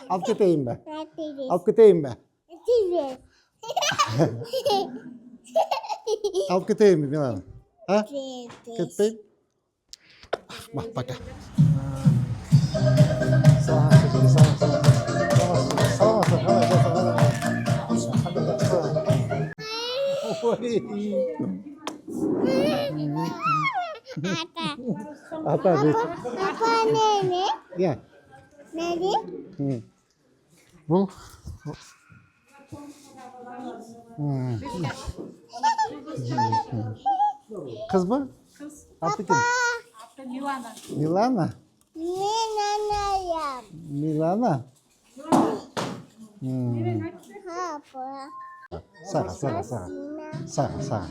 Alıp keteyim ben. Hepiniz. Alıp keteyim ben. Hepiniz. Alıp keteyim mi Milana? Ha? Hepiniz. Ketmeyim. Bak bak. Salam şekeri, salam salam. Salam salam. Ata. Ata bet. Apa ne? Gel. Nerede? Bu. Kız mı? Kız. Adı kim? Adı Milana. Milana. Ne nanayam? Milana. Apa? Sağa. Sağa.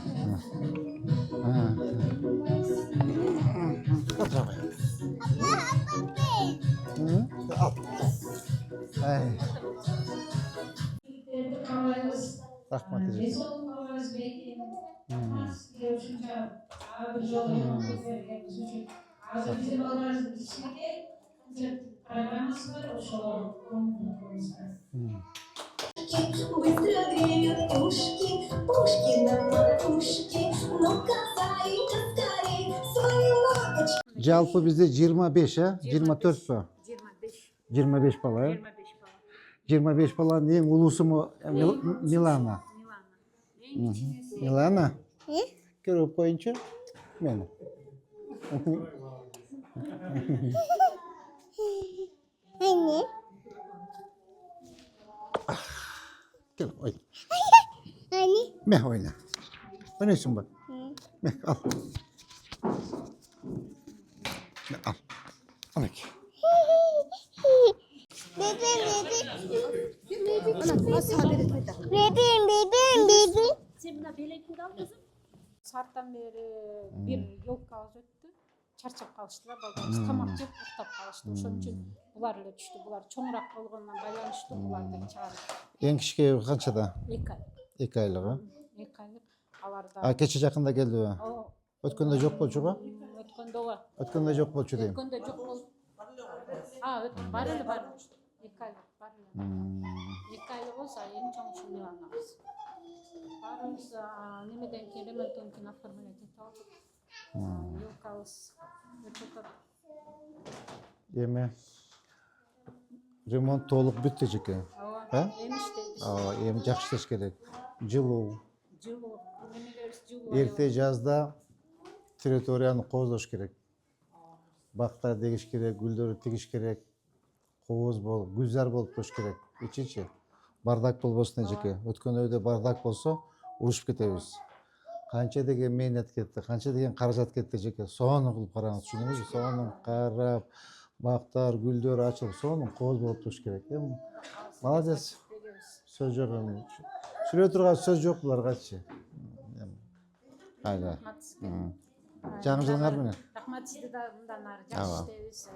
Otur abi. Al. Ay. Rahmat edeceğim. Быстро греют пушки, пушки на макушке. Ну-ка, зайка, скорей, свои лапочки. Jalpı bizde 25 ha? 24 bu. 25. 25 bala. 25 falan. 25 balanın en ulusu mu Milana? Milana. Milana. Görüp koyunca beni. Anne. Gel oyna. Anne. Meh oyna. Oynayasın bak. Meh al. Meh, al. Al ki. Bebeğim. Sen buna belekini al kızım. Saattan beri bir yok kağıt öttü. Çarçap kalıştılar. Balgamız tamam jep uktap kalıştı. Ошон үчүн булар эле түштү. Булар чоңураак болгондон байланыштуу буларды чыгарып. En kişi kaçada? 2 ай. 2 aylık ha? 2 айлык аларда. Keçi yakında geldi o. О, Ötkünde yok bolçu mu? өткөндө ооба. Ötkünde yok bolçu diyeyim. Өткөндө жок болуп. Бар эле бар. 2 айлык бар эле. 2 айлык болсо эң чоң ушул Миланабыз. Барыбыз немеден кийин ремонттон кийин оформление этип алдык. Юкабыз өтө көп. Yeme. Remont толук бүттү жеке. Ооба. Эми иштейбиз. Эми жакшы иштеш керек. Жылуу. Жылуу. Немелерибиз жылуу. Эрте жазда территорияны кооздош керек. Бактар дегиш керек, гүлдөрдү тигиш керек. Кооз болуп, гүлзар болуп туруш керек. Ичичи. Бардак болбосун эжеке. Өткөн өйдө бардак болсо урушуп кетебиз. Канча деген мээнет кетти, канча деген каражат кетти жеке. Сонун кылып караңыз, түшүнүңүзбү? Сонун карап, бактар, гүлдөр ачылып, сонун кооз болуп туруш керек. Молодец. Сөз жок эми. Сүрө турган сөз жок буларгачы. Айда. Жаңы жылыңар менен. Рахмат сизге да мындан ары жакшы иштейбиз.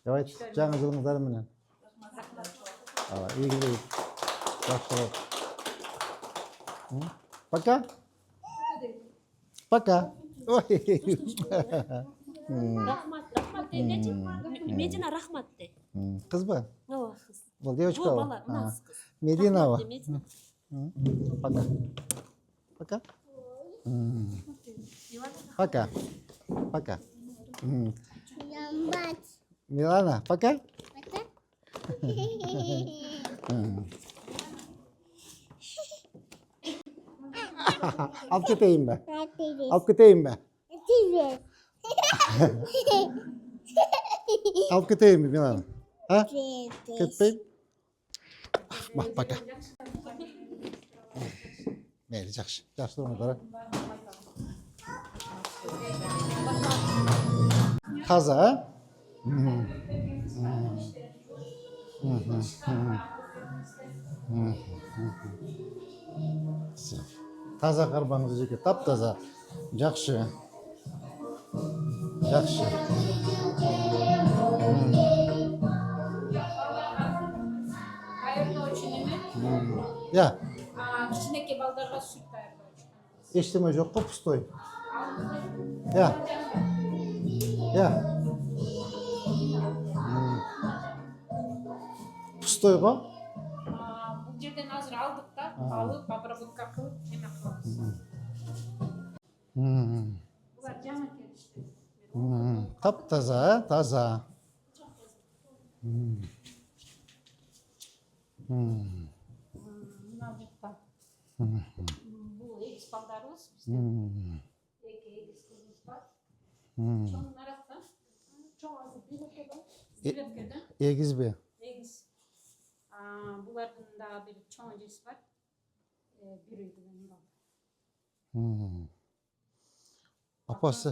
Давай, жаңы жылыңыздар менен. Ийгилик. Жакшылык. Пока. Пока. Ой. Рахмат дейдечи. Медина рахмат де. Кыз ба? Ооба, кыз. Бул девочка Бул ба? бала, мына кыз. Медина ба? Медина. Пока. Пока. Пока. Пока. Lambat. Milana, пока. Alıp keteyim ben. Hepiniz. Alıp keteyim ben. Hepiniz. Alıp keteyim mi Milana? Ha? Hepiniz. Ketmeyim. Bak пока. Meyli жақсы. Жақсы тұрыңыз бара. Таза, а? Таза қарбаңыз жеке, тап-таза. Жақсы. Жақсы. Я. Кичинекей балдарга сүт даярдайбыз. Ештеме жоқ қой, пустой. Я. Я. пустойго? Бұл жерден азыр алдық та, алып, обработка қылып, неме қыламыз. Бұлар жаңа келішті. Тап-таза, таза. Мына жақта. Бұл егіз балдарымыз бізде. Екі егіз қызымыз бар. Чоң нарақта. Чоң азыр бүйрекке да. Егіз бе? Егіз. Бұлардың да бір чоң егіз бар. Bir үйден қалды. Апасы,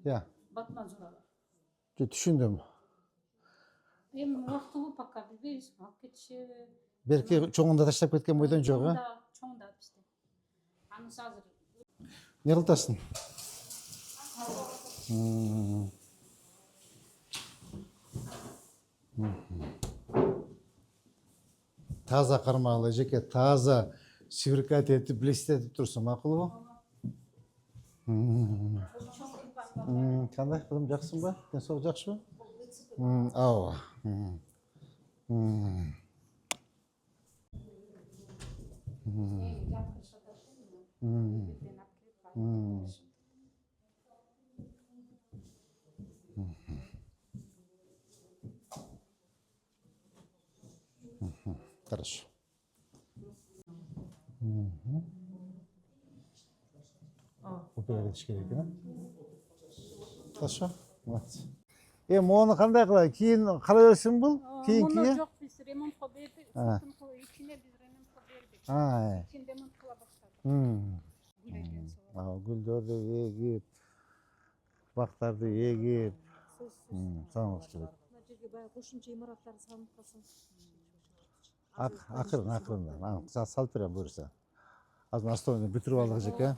я. Батман Зуралы. Түшүндүм. Эми уақытылы пока билбейбиз. Алып кетиши. Берке чоңунда таштап кеткен бойдон жок, а? Чоңда бизде. Анысы азыр. Не кылтасың? Таза кармагыла жеке, таза сибиркат этип, блестетип турсун, макулбу? Кандай кызым, жаксыңбы? Денсаулык жакшыбы? Ооба. Хорошо. Опера кетиш керек экен, а? Хорошо, молодец. Мону кандай кылай? Кийин кала берсин бул? Кийинки? Муну жок, биз ремонтко бердик. Ичине биз ремонтко бердик. Ичин ремонт кыла баштадык. Гүлдөрдү эгип, бактарды эгип, салыш керек. Мына жерге баягы кошумча имараттарды салып калсаң. Акырын, салып берем буюрса. Азыр астон бүтүрүп алдык жеке.